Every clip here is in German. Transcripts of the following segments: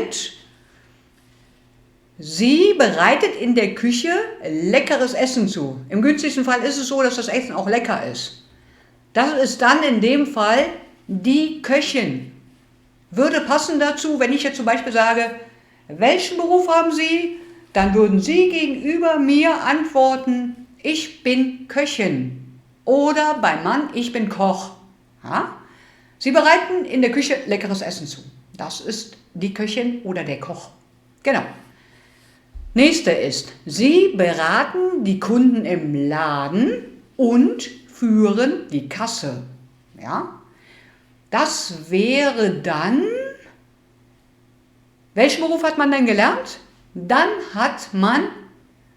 Moment. Sie bereitet in der Küche leckeres Essen zu. Im günstigsten Fall ist es so, dass das Essen auch lecker ist. Das ist dann in dem Fall die Köchin. Würde passen dazu, wenn ich jetzt zum Beispiel sage, welchen Beruf haben Sie? Dann würden Sie gegenüber mir antworten, ich bin Köchin. Oder beim Mann, ich bin Koch. Ja? Sie bereiten in der Küche leckeres Essen zu. Das ist die Köchin oder der Koch. Genau. Nächste ist, Sie beraten die Kunden im Laden und führen die Kasse. Ja? Das wäre dann, welchen Beruf hat man denn gelernt? Dann hat man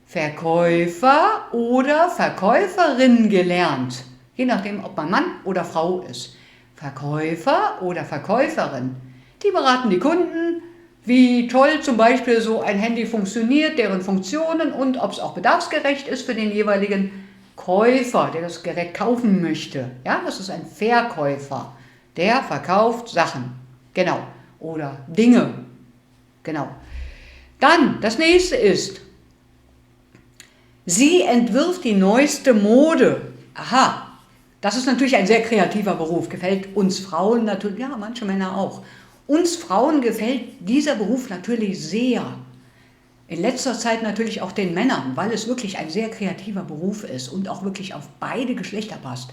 Verkäufer oder Verkäuferin gelernt. Je nachdem, ob man Mann oder Frau ist. Verkäufer oder Verkäuferin. Die beraten die Kunden, wie toll zum Beispiel so ein Handy funktioniert, deren Funktionen und ob es auch bedarfsgerecht ist für den jeweiligen Käufer, der das Gerät kaufen möchte. Ja, das ist ein Verkäufer, der verkauft Sachen. Genau. Oder Dinge. Genau. Dann, das nächste ist, sie entwirft die neueste Mode. Aha, das ist natürlich ein sehr kreativer Beruf, gefällt uns Frauen natürlich, ja, manche Männer auch. Uns Frauen gefällt dieser Beruf natürlich sehr. In letzter Zeit natürlich auch den Männern, weil es wirklich ein sehr kreativer Beruf ist und auch wirklich auf beide Geschlechter passt.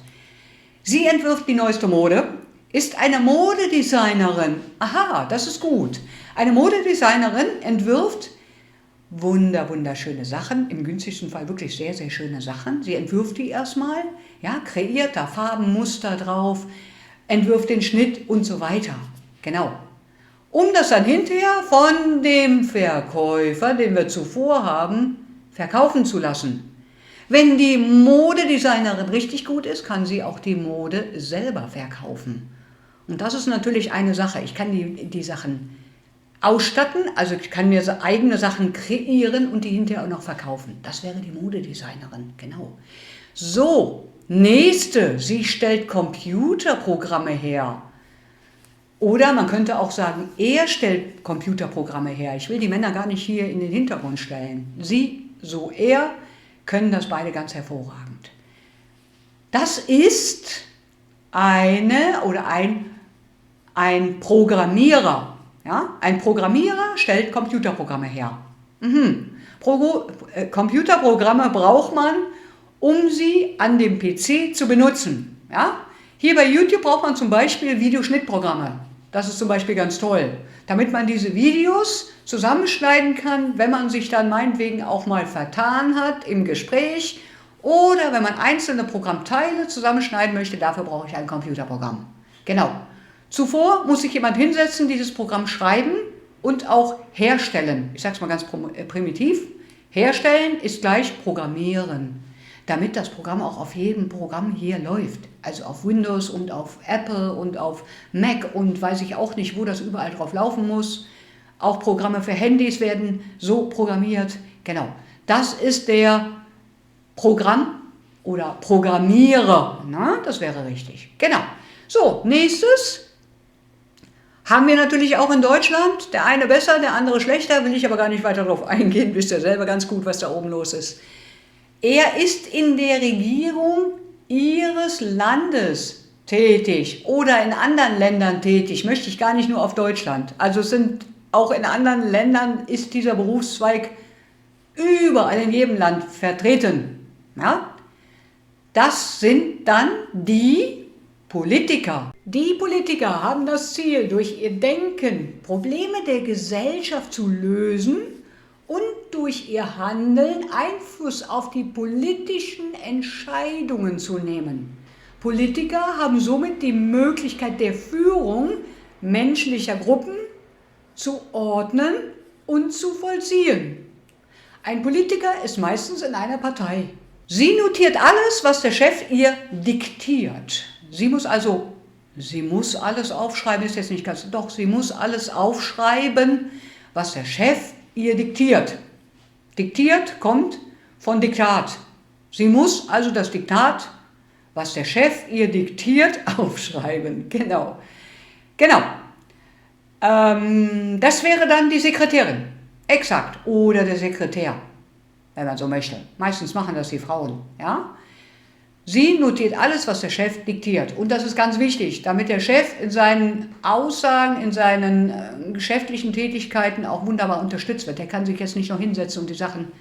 Sie entwirft die neueste Mode, ist eine Modedesignerin. Aha, das ist gut. Eine Modedesignerin entwirft wunderschöne Sachen, im günstigsten Fall wirklich sehr, sehr schöne Sachen. Sie entwirft die erstmal, ja, kreiert da Farben, Muster drauf, entwirft den Schnitt und so weiter. Genau. Um das dann hinterher von dem Verkäufer, den wir zuvor haben, verkaufen zu lassen. Wenn die Modedesignerin richtig gut ist, kann sie auch die Mode selber verkaufen. Und das ist natürlich eine Sache. Ich kann die Sachen ausstatten, also ich kann mir eigene Sachen kreieren und die hinterher auch noch verkaufen. Das wäre die Modedesignerin, genau. So, nächste, sie stellt Computerprogramme her. Oder man könnte auch sagen, er stellt Computerprogramme her. Ich will die Männer gar nicht hier in den Hintergrund stellen. Sie, so er, können das beide ganz hervorragend. Das ist eine oder ein Programmierer. Ja? Ein Programmierer stellt Computerprogramme her. Computerprogramme braucht man, um sie an dem PC zu benutzen. Ja? Hier bei YouTube braucht man zum Beispiel Videoschnittprogramme. Das ist zum Beispiel ganz toll, damit man diese Videos zusammenschneiden kann, wenn man sich dann meinetwegen auch mal vertan hat im Gespräch oder wenn man einzelne Programmteile zusammenschneiden möchte, dafür brauche ich ein Computerprogramm. Genau. Zuvor muss sich jemand hinsetzen, dieses Programm schreiben und auch herstellen. Ich sage es mal ganz primitiv. Herstellen ist gleich Programmieren, damit das Programm auch auf jedem Programm hier läuft. Also auf Windows und auf Apple und auf Mac und weiß ich auch nicht, wo das überall drauf laufen muss. Auch Programme für Handys werden so programmiert. Genau, das ist der Programm- oder Programmierer. Na, das wäre richtig. Genau. So, nächstes haben wir natürlich auch in Deutschland. Der eine besser, der andere schlechter. Will ich aber gar nicht weiter darauf eingehen. Wisst ihr selber ganz gut, was da oben los ist. Er ist in der Regierung Ihres Landes tätig oder in anderen Ländern tätig. Möchte ich gar nicht nur auf Deutschland. Also auch in anderen Ländern ist dieser Berufszweig überall in jedem Land vertreten. Ja? Das sind dann die Politiker. Die Politiker haben das Ziel, durch ihr Denken Probleme der Gesellschaft zu lösen und durch ihr Handeln Einfluss auf die politischen Entscheidungen zu nehmen. Politiker haben somit die Möglichkeit der Führung menschlicher Gruppen zu ordnen und zu vollziehen. Ein Politiker ist meistens in einer Partei. Sie notiert alles, was der Chef ihr diktiert. Sie muss alles aufschreiben, ist jetzt nicht ganz, doch, sie muss alles aufschreiben, was der Chef ihr diktiert. Diktiert kommt von Diktat. Sie muss also das Diktat, was der Chef ihr diktiert, aufschreiben. Genau. Das wäre dann die Sekretärin. Exakt. Oder der Sekretär, wenn man so möchte. Meistens machen das die Frauen. Ja? Sie notiert alles, was der Chef diktiert. Und das ist ganz wichtig, damit der Chef in seinen Aussagen, in seinen geschäftlichen Tätigkeiten auch wunderbar unterstützt wird. Der kann sich jetzt nicht noch hinsetzen und die Sachen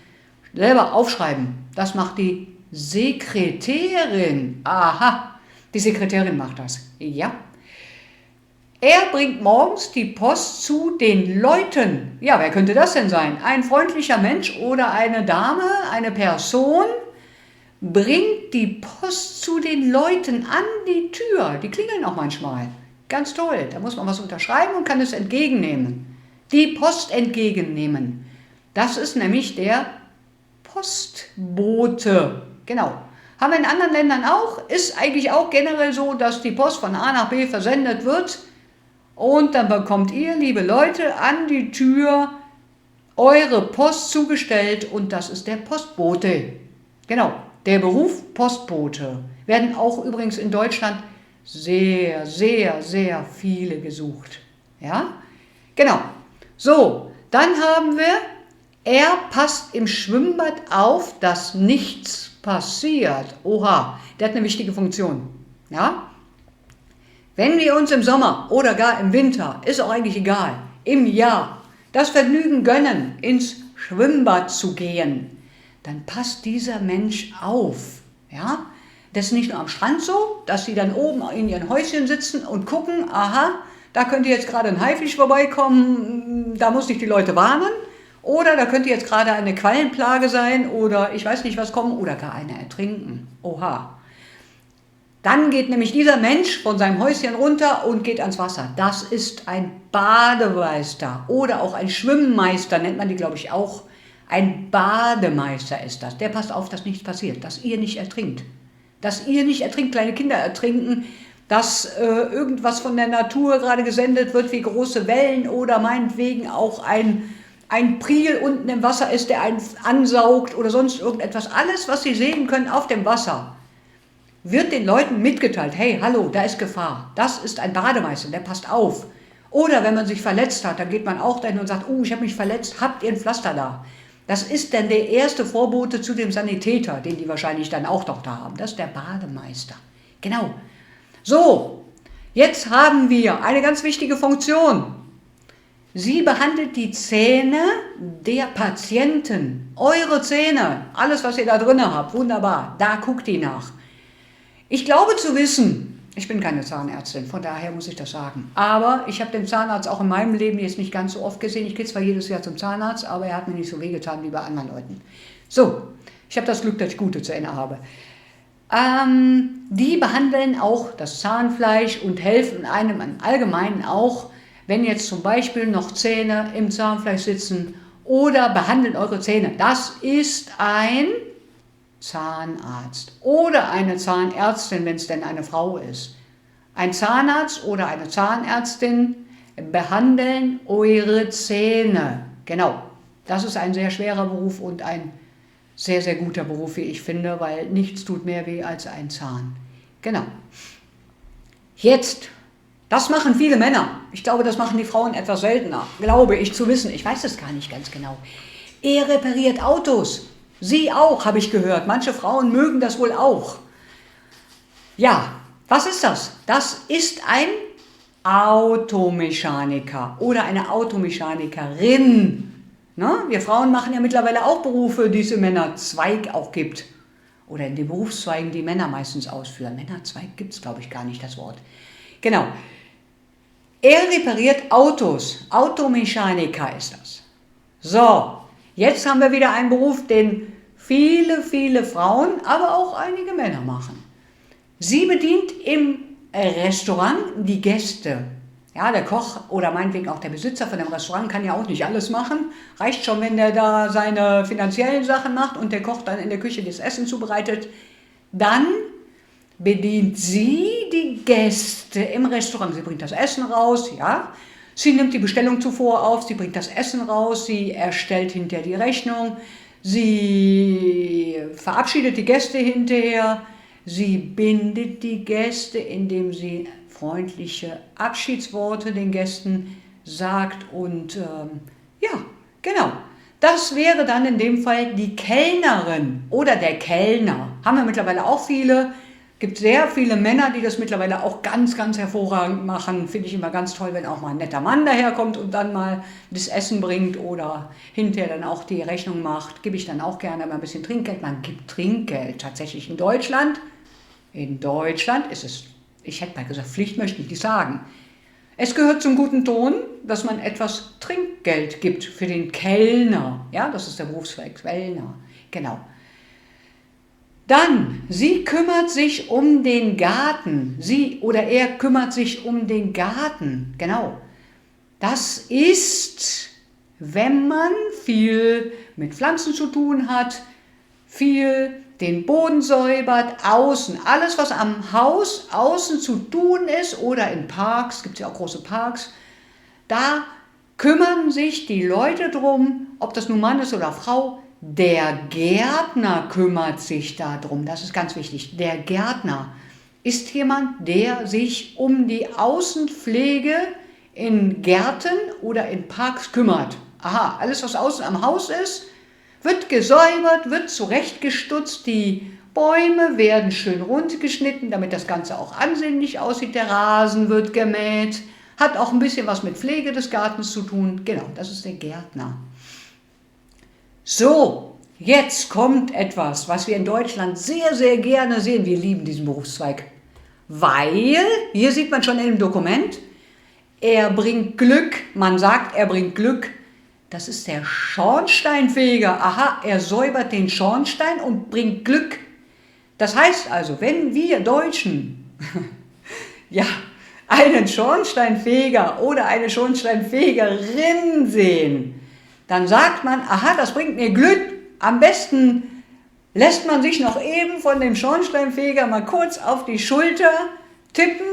selber aufschreiben. Das macht die Sekretärin. Aha, die Sekretärin macht das. Ja. Er bringt morgens die Post zu den Leuten. Ja, wer könnte das denn sein? Ein freundlicher Mensch oder eine Dame, eine Person bringt die Post zu den Leuten an die Tür. Die klingeln auch manchmal. Ganz toll. Da muss man was unterschreiben und kann es entgegennehmen. Die Post entgegennehmen. Das ist nämlich der Postbote. Genau. Haben wir in anderen Ländern auch. Ist eigentlich auch generell so, dass die Post von A nach B versendet wird. Und dann bekommt ihr, liebe Leute, an die Tür eure Post zugestellt. Und das ist der Postbote. Genau. Der Beruf Postbote werden auch übrigens in Deutschland sehr, sehr, sehr viele gesucht. Ja, genau. So, dann haben wir, er passt im Schwimmbad auf, dass nichts passiert. Oha, der hat eine wichtige Funktion. Ja, wenn wir uns im Sommer oder gar im Winter, ist auch eigentlich egal, im Jahr das Vergnügen gönnen, ins Schwimmbad zu gehen, dann passt dieser Mensch auf. Ja? Das ist nicht nur am Strand so, dass sie dann oben in ihren Häuschen sitzen und gucken, aha, da könnte jetzt gerade ein Haifisch vorbeikommen, da muss ich die Leute warnen. Oder da könnte jetzt gerade eine Quallenplage sein oder ich weiß nicht was kommen oder gar einer ertrinken. Oha. Dann geht nämlich dieser Mensch von seinem Häuschen runter und geht ans Wasser. Das ist ein Bademeister oder auch ein Schwimmmeister, nennt man die, glaube ich, auch. Ein Bademeister ist das. Der passt auf, dass nichts passiert, dass ihr nicht ertrinkt. Dass ihr nicht ertrinkt, kleine Kinder ertrinken, dass irgendwas von der Natur gerade gesendet wird, wie große Wellen oder meinetwegen auch ein Priel unten im Wasser ist, der einen ansaugt oder sonst irgendetwas. Alles, was sie sehen können auf dem Wasser, wird den Leuten mitgeteilt. Hey, hallo, da ist Gefahr. Das ist ein Bademeister, der passt auf. Oder wenn man sich verletzt hat, dann geht man auch dahin und sagt, ich habe mich verletzt, habt ihr ein Pflaster da? Das ist dann der erste Vorbote zu dem Sanitäter, den die wahrscheinlich dann auch noch da haben. Das ist der Bademeister. Genau. So, jetzt haben wir eine ganz wichtige Funktion. Sie behandelt die Zähne der Patienten. Eure Zähne, alles was ihr da drin habt, wunderbar, da guckt die nach. Ich glaube zu wissen, ich bin keine Zahnärztin, von daher muss ich das sagen. Aber ich habe den Zahnarzt auch in meinem Leben jetzt nicht ganz so oft gesehen. Ich gehe zwar jedes Jahr zum Zahnarzt, aber er hat mir nicht so wehgetan wie bei anderen Leuten. So, ich habe das Glück, dass ich gute Zähne habe. Die behandeln auch das Zahnfleisch und helfen einem im Allgemeinen auch, wenn jetzt zum Beispiel noch Zähne im Zahnfleisch sitzen oder behandeln eure Zähne. Das ist ein Zahnarzt oder eine Zahnärztin, wenn es denn eine Frau ist. Ein Zahnarzt oder eine Zahnärztin behandeln eure Zähne. Genau, das ist ein sehr schwerer Beruf und ein sehr, sehr guter Beruf, wie ich finde, weil nichts tut mehr weh als ein Zahn. Genau. Jetzt, das machen viele Männer. Ich glaube, das machen die Frauen etwas seltener, glaube ich zu wissen. Ich weiß es gar nicht ganz genau. Er repariert Autos. Sie auch, habe ich gehört. Manche Frauen mögen das wohl auch. Ja, was ist das? Das ist ein Automechaniker oder eine Automechanikerin. Ne? Wir Frauen machen ja mittlerweile auch Berufe, die es im Männerzweig auch gibt. Oder in den Berufszweigen, die Männer meistens ausführen. Männerzweig gibt es, glaube ich, gar nicht das Wort. Genau. Er repariert Autos. Automechaniker ist das. So, jetzt haben wir wieder einen Beruf, den viele, viele Frauen, aber auch einige Männer machen. Sie bedient im Restaurant die Gäste. Ja, der Koch oder meinetwegen auch der Besitzer von dem Restaurant kann ja auch nicht alles machen. Reicht schon, wenn der da seine finanziellen Sachen macht und der Koch dann in der Küche das Essen zubereitet. Dann bedient sie die Gäste im Restaurant. Sie bringt das Essen raus, ja. Sie nimmt die Bestellung zuvor auf, sie bringt das Essen raus, sie erstellt hinterher die Rechnung, sie verabschiedet die Gäste hinterher, sie bindet die Gäste, indem sie freundliche Abschiedsworte den Gästen sagt und ja, genau. Das wäre dann in dem Fall die Kellnerin oder der Kellner. Haben wir mittlerweile auch viele. Gibt sehr viele Männer, die das mittlerweile auch ganz, ganz hervorragend machen. Finde ich immer ganz toll, wenn auch mal ein netter Mann daherkommt und dann mal das Essen bringt oder hinterher dann auch die Rechnung macht. Gebe ich dann auch gerne mal ein bisschen Trinkgeld. Man gibt Trinkgeld tatsächlich in Deutschland. In Deutschland ist es, ich hätte mal gesagt, Pflicht möchte ich nicht sagen. Es gehört zum guten Ton, dass man etwas Trinkgeld gibt für den Kellner. Ja, das ist der Berufszweig, Kellner. Genau. Dann, sie kümmert sich um den Garten. Sie oder er kümmert sich um den Garten. Genau. Das ist, wenn man viel mit Pflanzen zu tun hat, viel den Boden säubert, außen. Alles, was am Haus außen zu tun ist oder in Parks, gibt es ja auch große Parks, da kümmern sich die Leute drum, ob das nun Mann ist oder Frau. Der Gärtner kümmert sich darum, das ist ganz wichtig. Der Gärtner ist jemand, der sich um die Außenpflege in Gärten oder in Parks kümmert. Aha, alles was außen am Haus ist, wird gesäubert, wird zurechtgestutzt, die Bäume werden schön rund geschnitten, damit das Ganze auch ansehnlich aussieht. Der Rasen wird gemäht, hat auch ein bisschen was mit Pflege des Gartens zu tun. Genau, das ist der Gärtner. So, jetzt kommt etwas, was wir in Deutschland sehr, sehr gerne sehen. Wir lieben diesen Berufszweig, weil, hier sieht man schon in dem Dokument, er bringt Glück, man sagt, er bringt Glück. Das ist der Schornsteinfeger. Aha, er säubert den Schornstein und bringt Glück. Das heißt also, wenn wir Deutschen ja, einen Schornsteinfeger oder eine Schornsteinfegerin sehen, dann sagt man, aha, das bringt mir Glück. Am besten lässt man sich noch eben von dem Schornsteinfeger mal kurz auf die Schulter tippen,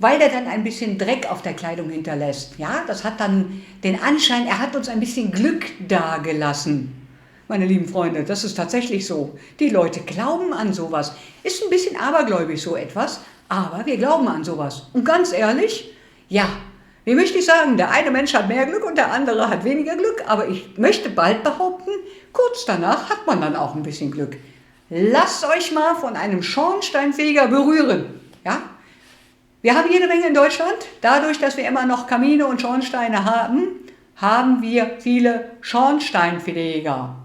weil der dann ein bisschen Dreck auf der Kleidung hinterlässt. Ja, das hat dann den Anschein, er hat uns ein bisschen Glück dagelassen. Meine lieben Freunde, das ist tatsächlich so. Die Leute glauben an sowas. Ist ein bisschen abergläubig so etwas, aber wir glauben an sowas. Und ganz ehrlich, ja, wie möchte ich sagen, der eine Mensch hat mehr Glück und der andere hat weniger Glück, aber ich möchte bald behaupten, kurz danach hat man dann auch ein bisschen Glück. Lasst euch mal von einem Schornsteinfeger berühren, ja? Wir haben jede Menge in Deutschland. Dadurch, dass wir immer noch Kamine und Schornsteine haben, haben wir viele Schornsteinfeger.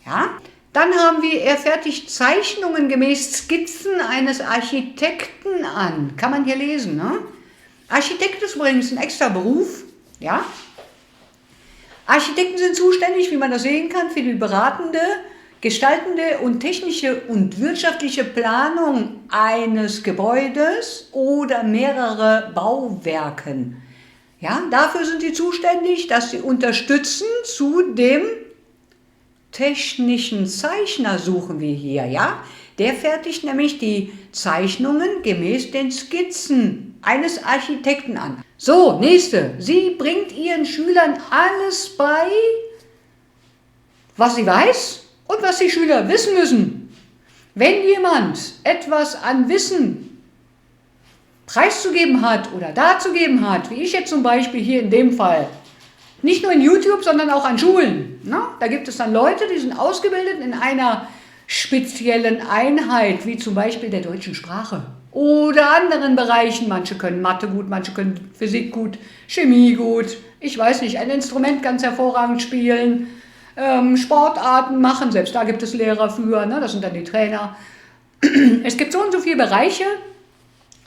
Ja? Dann haben wir, er fertigt Zeichnungen gemäß Skizzen eines Architekten an. Kann man hier lesen, ne? Architekt ist übrigens ein extra Beruf. Ja? Architekten sind zuständig, wie man das sehen kann, für die beratende, gestaltende und technische und wirtschaftliche Planung eines Gebäudes oder mehrere Bauwerken. Ja, dafür sind sie zuständig, dass sie unterstützen. Zu dem technischen Zeichner suchen wir hier. Ja? Der fertigt nämlich die Zeichnungen gemäß den Skizzen eines Architekten an. So, nächste. Sie bringt ihren Schülern alles bei, was sie weiß und was die Schüler wissen müssen. Wenn jemand etwas an Wissen preiszugeben hat oder darzugeben hat, wie ich jetzt zum Beispiel hier in dem Fall, nicht nur in YouTube, sondern auch an Schulen. Ne? Da gibt es dann Leute, die sind ausgebildet in einer speziellen Einheit, wie zum Beispiel der deutschen Sprache oder anderen Bereichen. Manche können Mathe gut, manche können Physik gut, Chemie gut, ich weiß nicht, ein Instrument ganz hervorragend spielen, Sportarten machen, selbst da gibt es Lehrer für, ne? Das sind dann die Trainer. Es gibt so und so viele Bereiche,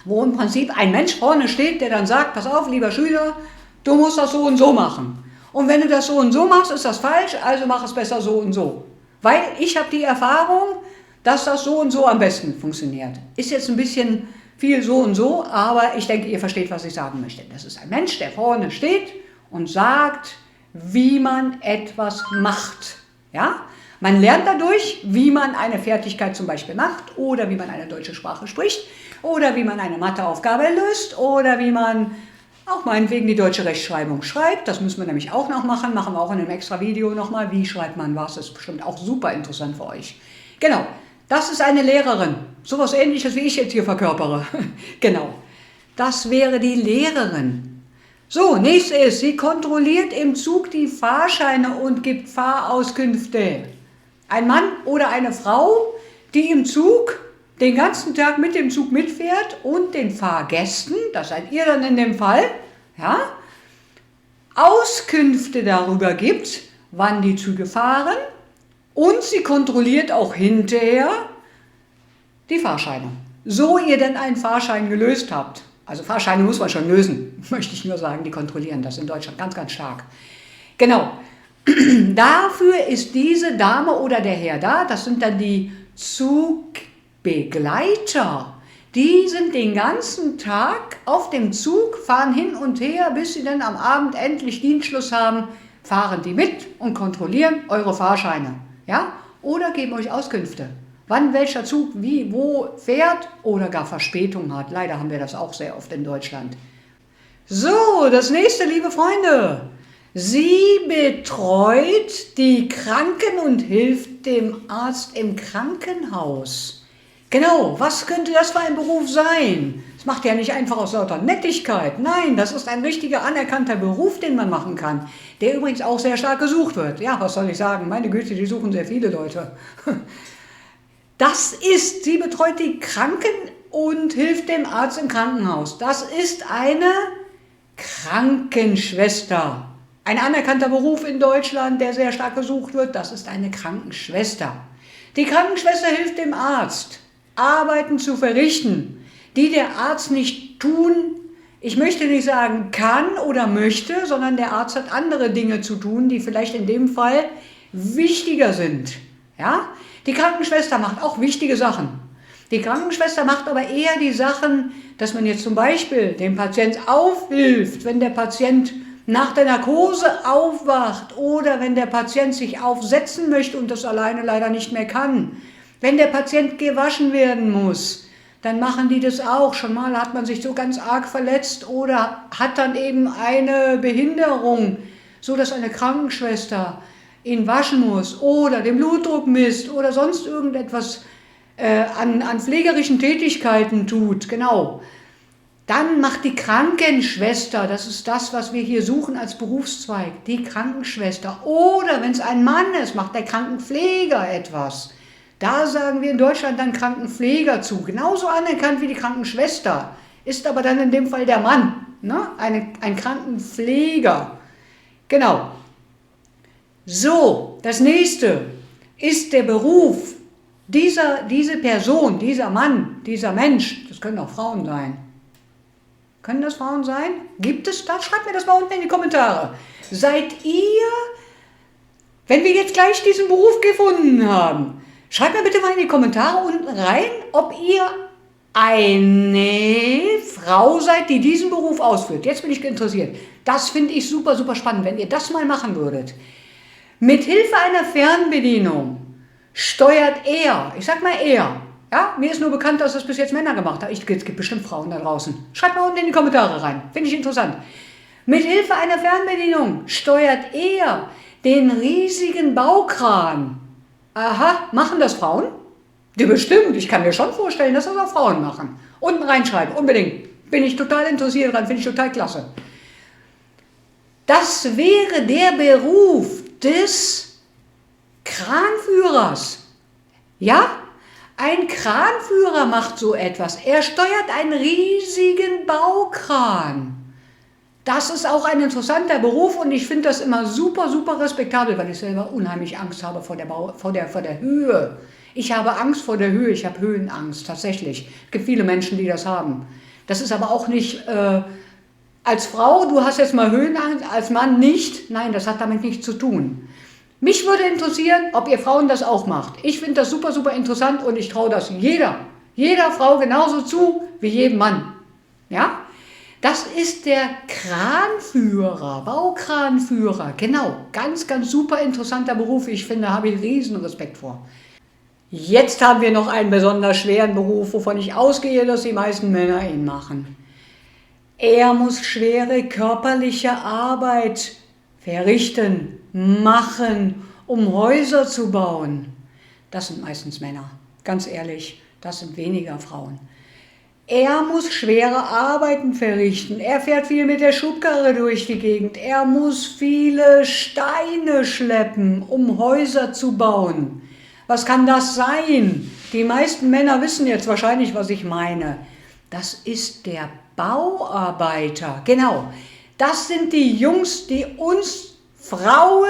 wo im Prinzip ein Mensch vorne steht, der dann sagt, pass auf, lieber Schüler, du musst das so und so machen. Und wenn du das so und so machst, ist das falsch, also mach es besser so und so. Weil ich habe die Erfahrung, dass das so und so am besten funktioniert. Ist jetzt ein bisschen viel so und so, aber ich denke, ihr versteht, was ich sagen möchte. Das ist ein Mensch, der vorne steht und sagt, wie man etwas macht. Ja? Man lernt dadurch, wie man eine Fertigkeit zum Beispiel macht oder wie man eine deutsche Sprache spricht oder wie man eine Matheaufgabe löst oder wie man auch meinetwegen die deutsche Rechtschreibung schreibt. Das müssen wir nämlich auch noch machen. Machen wir auch in einem extra Video nochmal. Wie schreibt man was? Das ist bestimmt auch super interessant für euch. Genau, das ist eine Lehrerin. Sowas Ähnliches, wie ich jetzt hier verkörpere. Genau, das wäre die Lehrerin. So, nächstes ist, sie kontrolliert im Zug die Fahrscheine und gibt Fahrauskünfte. Ein Mann oder eine Frau, die im Zug den ganzen Tag mit dem Zug mitfährt und den Fahrgästen, das seid ihr dann in dem Fall, ja, Auskünfte darüber gibt, wann die Züge fahren, und sie kontrolliert auch hinterher die Fahrscheine. So ihr denn einen Fahrschein gelöst habt. Also Fahrscheine muss man schon lösen, möchte ich nur sagen, die kontrollieren das in Deutschland ganz, ganz stark. Genau, dafür ist diese Dame oder der Herr da, das sind dann die Zugbegleiter. Die sind den ganzen Tag auf dem Zug, fahren hin und her, bis sie dann am Abend endlich Dienstschluss haben, fahren die mit und kontrollieren eure Fahrscheine. Ja? Oder geben euch Auskünfte, wann welcher Zug wie, wo fährt oder gar Verspätung hat. Leider haben wir das auch sehr oft in Deutschland. So, das nächste, liebe Freunde. Sie betreut die Kranken und hilft dem Arzt im Krankenhaus. Genau, was könnte das für ein Beruf sein? Das macht ja nicht einfach aus lauter Nettigkeit. Nein, das ist ein richtiger anerkannter Beruf, den man machen kann, der übrigens auch sehr stark gesucht wird. Ja, was soll ich sagen? Meine Güte, die suchen sehr viele Leute. Das ist, sie betreut die Kranken und hilft dem Arzt im Krankenhaus. Das ist eine Krankenschwester. Ein anerkannter Beruf in Deutschland, der sehr stark gesucht wird, das ist eine Krankenschwester. Die Krankenschwester hilft dem Arzt, Arbeiten zu verrichten, die der Arzt nicht tun, ich möchte nicht sagen kann oder möchte, sondern der Arzt hat andere Dinge zu tun, die vielleicht in dem Fall wichtiger sind. Ja? Die Krankenschwester macht auch wichtige Sachen. Die Krankenschwester macht aber eher die Sachen, dass man jetzt zum Beispiel dem Patient aufhilft, wenn der Patient nach der Narkose aufwacht oder wenn der Patient sich aufsetzen möchte und das alleine leider nicht mehr kann. Wenn der Patient gewaschen werden muss, dann machen die das auch. Schon mal hat man sich so ganz arg verletzt oder hat dann eben eine Behinderung, so dass eine Krankenschwester ihn waschen muss oder den Blutdruck misst oder sonst irgendetwas an pflegerischen Tätigkeiten tut. Genau. Dann macht die Krankenschwester, das ist das, was wir hier suchen als Berufszweig, die Krankenschwester. Oder wenn es ein Mann ist, macht der Krankenpfleger etwas. Da sagen wir in Deutschland dann Krankenpfleger zu. Genauso anerkannt wie die Krankenschwester. Ist aber dann in dem Fall der Mann. Ne? Ein Krankenpfleger. Genau. So, das nächste ist der Beruf. Diese Person, dieser Mann, dieser Mensch, das können auch Frauen sein. Können das Frauen sein? Gibt es das? Schreibt mir das mal unten in die Kommentare. Seid ihr, wenn wir jetzt gleich diesen Beruf gefunden haben, schreibt mir bitte mal in die Kommentare unten rein, ob ihr eine Frau seid, die diesen Beruf ausführt. Jetzt bin ich interessiert. Das finde ich super, super spannend, wenn ihr das mal machen würdet. Mit Hilfe einer Fernbedienung steuert er, ich sag mal er, ja, mir ist nur bekannt, dass das bis jetzt Männer gemacht haben. Es gibt bestimmt Frauen da draußen. Schreibt mal unten in die Kommentare rein. Finde ich interessant. Mit Hilfe einer Fernbedienung steuert er den riesigen Baukran. Aha, machen das Frauen? Die bestimmt. Ich kann mir schon vorstellen, dass das auch Frauen machen. Unten reinschreiben, unbedingt. Bin ich total interessiert dran, finde ich total klasse. Das wäre der Beruf des Kranführers. Ja? Ein Kranführer macht so etwas. Er steuert einen riesigen Baukran. Das ist auch ein interessanter Beruf und ich finde das immer super, super respektabel, weil ich selber unheimlich Angst habe vor der Höhe. Ich habe Angst vor der Höhe, ich habe Höhenangst, tatsächlich. Es gibt viele Menschen, die das haben. Das ist aber auch nicht als Frau, du hast jetzt mal Höhenangst, als Mann nicht. Nein, das hat damit nichts zu tun. Mich würde interessieren, ob ihr Frauen das auch macht. Ich finde das super, super interessant und ich traue das jeder Frau genauso zu wie jedem Mann. Ja? Das ist der Kranführer, Baukranführer. Genau, ganz, ganz super interessanter Beruf. Ich finde, da habe ich riesen Respekt vor. Jetzt haben wir noch einen besonders schweren Beruf, wovon ich ausgehe, dass die meisten Männer ihn machen. Er muss schwere körperliche Arbeit verrichten, machen, um Häuser zu bauen. Das sind meistens Männer, ganz ehrlich, das sind weniger Frauen. Er muss schwere Arbeiten verrichten. Er fährt viel mit der Schubkarre durch die Gegend. Er muss viele Steine schleppen, um Häuser zu bauen. Was kann das sein? Die meisten Männer wissen jetzt wahrscheinlich, was ich meine. Das ist der Bauarbeiter. Genau. Das sind die Jungs, die uns Frauen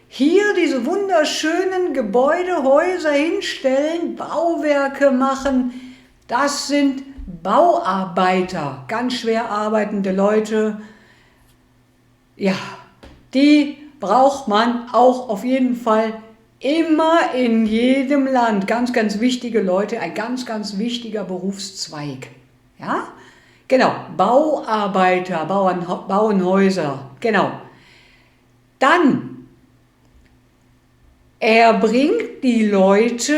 hier diese wunderschönen Gebäude, Häuser hinstellen, Bauwerke machen. Das sind Bauarbeiter, ganz schwer arbeitende Leute. Ja, die braucht man auch auf jeden Fall immer in jedem Land. Ganz, ganz wichtige Leute, ein ganz, ganz wichtiger Berufszweig. Ja, genau, Bauarbeiter, bauen Häuser, genau. Dann er bringt die Leute,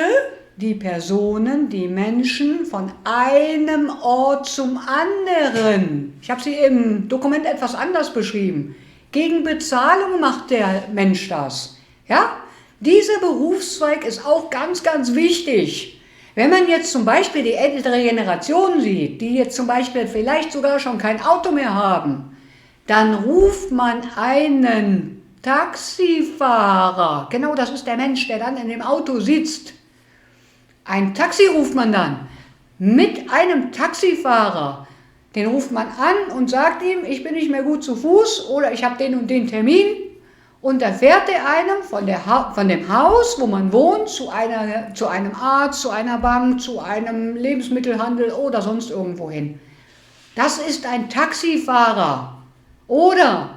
die Personen, die Menschen von einem Ort zum anderen. Ich habe sie im Dokument etwas anders beschrieben. Gegen Bezahlung macht der Mensch das. Ja? Dieser Berufszweig ist auch ganz, ganz wichtig. Wenn man jetzt zum Beispiel die ältere Generation sieht, die jetzt zum Beispiel vielleicht sogar schon kein Auto mehr haben, dann ruft man einen Taxifahrer, genau, das ist der Mensch, der dann in dem Auto sitzt. Ein Taxi ruft man dann mit einem Taxifahrer. Den ruft man an und sagt ihm, ich bin nicht mehr gut zu Fuß oder ich habe den und den Termin. Und da fährt er einem von dem Haus, wo man wohnt, zu einem Arzt, zu einer Bank, zu einem Lebensmittelhandel oder sonst irgendwo hin. Das ist ein Taxifahrer. Oder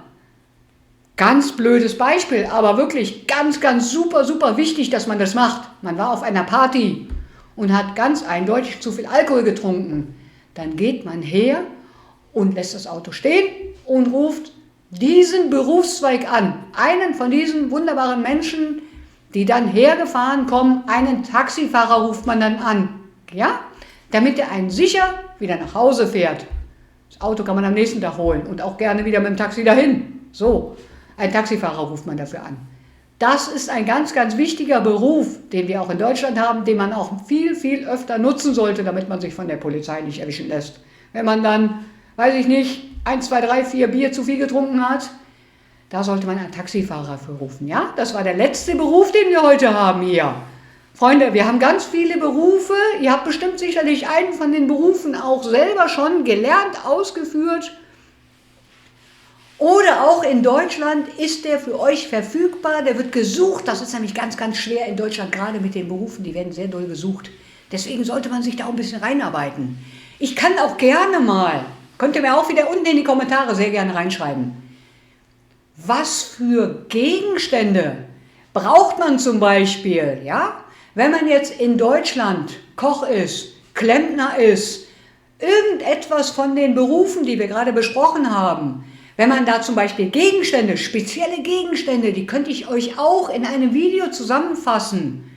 ganz blödes Beispiel, aber wirklich ganz, ganz super, super wichtig, dass man das macht. Man war auf einer Party und hat ganz eindeutig zu viel Alkohol getrunken. Dann geht man her und lässt das Auto stehen und ruft diesen Berufszweig an. Einen von diesen wunderbaren Menschen, die dann hergefahren kommen, einen Taxifahrer ruft man dann an. Ja? Damit er einen sicher wieder nach Hause fährt. Das Auto kann man am nächsten Tag holen und auch gerne wieder mit dem Taxi dahin. So. Ein Taxifahrer ruft man dafür an. Das ist ein ganz, ganz wichtiger Beruf, den wir auch in Deutschland haben, den man auch viel, viel öfter nutzen sollte, damit man sich von der Polizei nicht erwischen lässt. Wenn man dann, weiß ich nicht, 1, 2, 3, 4 Bier zu viel getrunken hat, da sollte man einen Taxifahrer für rufen. Ja, das war der letzte Beruf, den wir heute haben hier. Freunde, wir haben ganz viele Berufe. Ihr habt bestimmt sicherlich einen von den Berufen auch selber schon gelernt, ausgeführt. Oder auch in Deutschland ist der für euch verfügbar, der wird gesucht. Das ist nämlich ganz, ganz schwer in Deutschland, gerade mit den Berufen, die werden sehr doll gesucht. Deswegen sollte man sich da auch ein bisschen reinarbeiten. Ich kann auch gerne mal, könnt ihr mir auch wieder unten in die Kommentare sehr gerne reinschreiben, was für Gegenstände braucht man zum Beispiel, ja? Wenn man jetzt in Deutschland Koch ist, Klempner ist, irgendetwas von den Berufen, die wir gerade besprochen haben, wenn man da zum Beispiel Gegenstände, spezielle Gegenstände, die könnte ich euch auch in einem Video zusammenfassen.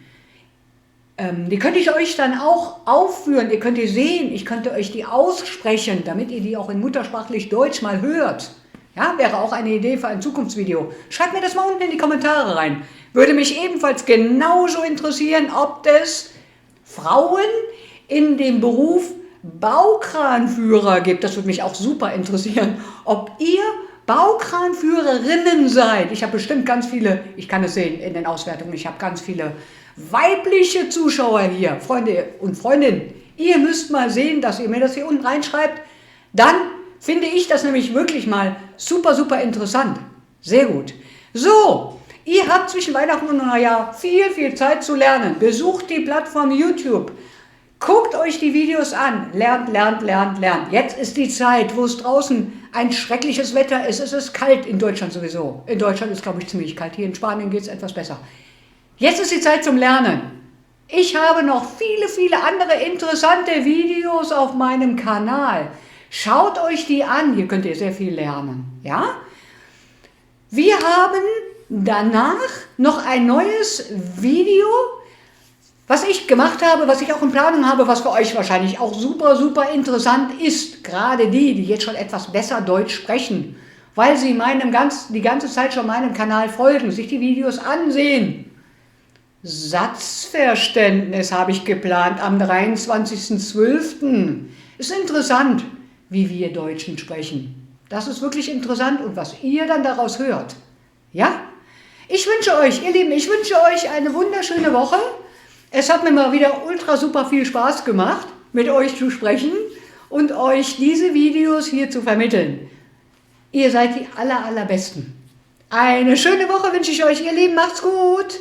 Die könnte ich euch dann auch aufführen, ihr könnt die sehen, ich könnte euch die aussprechen, damit ihr die auch in muttersprachlich Deutsch mal hört. Ja, wäre auch eine Idee für ein Zukunftsvideo. Schreibt mir das mal unten in die Kommentare rein. Würde mich ebenfalls genauso interessieren, ob es Frauen in dem Beruf Baukranführer gibt. Das würde mich auch super interessieren, ob ihr Baukranführerinnen seid. Ich habe bestimmt ganz viele, ich kann es sehen in den Auswertungen, ich habe ganz viele weibliche Zuschauer hier, Freunde und Freundinnen. Ihr müsst mal sehen, dass ihr mir das hier unten reinschreibt. Dann finde ich das nämlich wirklich mal super, super interessant. Sehr gut. So, ihr habt zwischen Weihnachten und Neujahr viel, viel Zeit zu lernen. Besucht die Plattform YouTube. Guckt euch die Videos an, lernt, lernt, lernt, lernt. Jetzt ist die Zeit, wo es draußen ein schreckliches Wetter ist. Es ist kalt in Deutschland sowieso. In Deutschland ist, glaube ich, ziemlich kalt. Hier in Spanien geht es etwas besser. Jetzt ist die Zeit zum Lernen. Ich habe noch viele, viele andere interessante Videos auf meinem Kanal. Schaut euch die an, hier könnt ihr sehr viel lernen. Ja? Wir haben danach noch ein neues Video, was ich gemacht habe, was ich auch in Planung habe, was für euch wahrscheinlich auch super, super interessant ist. Gerade die jetzt schon etwas besser Deutsch sprechen, weil sie die ganze Zeit schon meinem Kanal folgen, sich die Videos ansehen. Satzverständnis habe ich geplant am 23.12. Ist interessant, wie wir Deutschen sprechen. Das ist wirklich interessant und was ihr dann daraus hört. Ja? Ich wünsche euch, ihr Lieben, ich wünsche euch eine wunderschöne Woche. Es hat mir mal wieder ultra super viel Spaß gemacht, mit euch zu sprechen und euch diese Videos hier zu vermitteln. Ihr seid die allerbesten. Eine schöne Woche wünsche ich euch, ihr Lieben. Macht's gut.